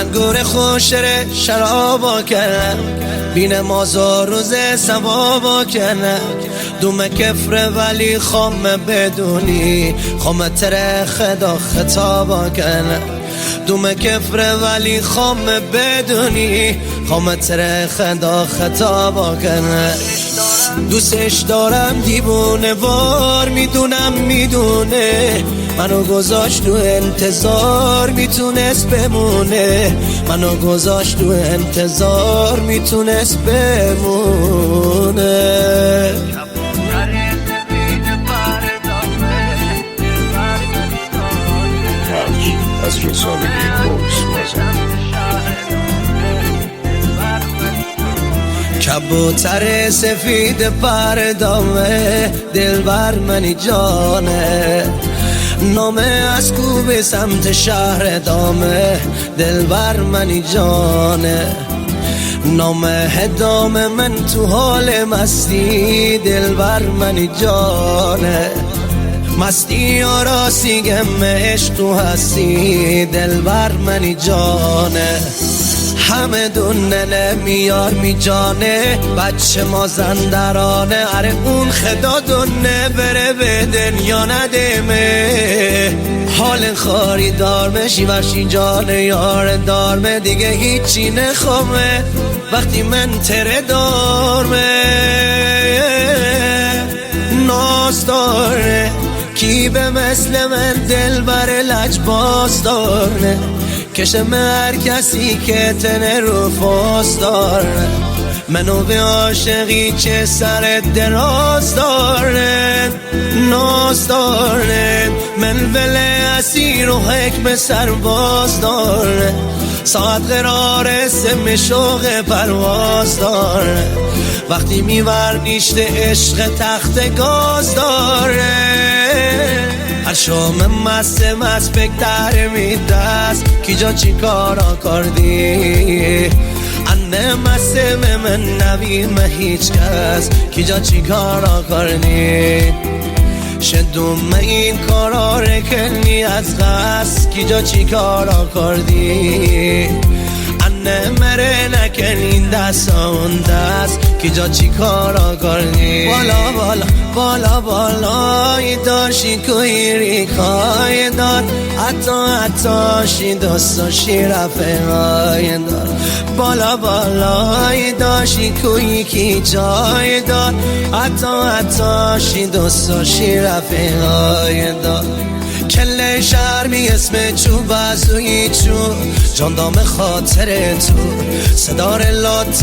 انگور خوشره شرابا کنم بین مازا روز سوابا کنم دوم کفره ولی خام بدونی خام تره خدا خطابا کنم دوم کفره ولی خام بدونی خام تره خدا خطابا کنم دوستش دارم دیوونه وار میدونه منو گذاشت تو انتظار میتونست بمونه منو گذاشت تو انتظار میتونست بمونه از رسانه بوکس کبوتر سفید پردامه دلبر منی جانه نامه از کوبه سمت شهر دامه دلبر منی جانه نامه دامه من تو حال مستی دلبر منی جانه مستی آراسی گم عشق تو هستی دلبر منی جانه همه دونه میار می جانه بچه مازندرانه اره اون خدا دونه بره به دنیا ندمه حال خاری دارمه شیوشی جانه یار دارمه دیگه هیچی نخوامه وقتی من تره دارمه ناز داره کی به مثل من دل بر لجباز داره کشم هر کسی که تنه رو فاز داره منو به عاشقی که سر دراز داره ناز داره من وله اسیر و حکم سرباز داره ساعت قرار سم شوق پرواز داره وقتی میور نیشت عشق تخت گاز داره هر شام مست بکتر میدست کی جا چی کارا کردی انه مسته من نویم هیچ کس کی جا چی کارا کردی شدوم این کارا رکنی از غص کی جا چی کارا کردی انه مره نکن این دست اون دست کی جا چی کارا کردی بالا بالای داشی کویری کای دار حتی شی دوستاشی رفقای دار بالای داشی کویی کی جای دار حتی شی دوستاشی رفقای دار کله شرمی اسم چوب ازوی چو جاندام خاطر تو صدار لات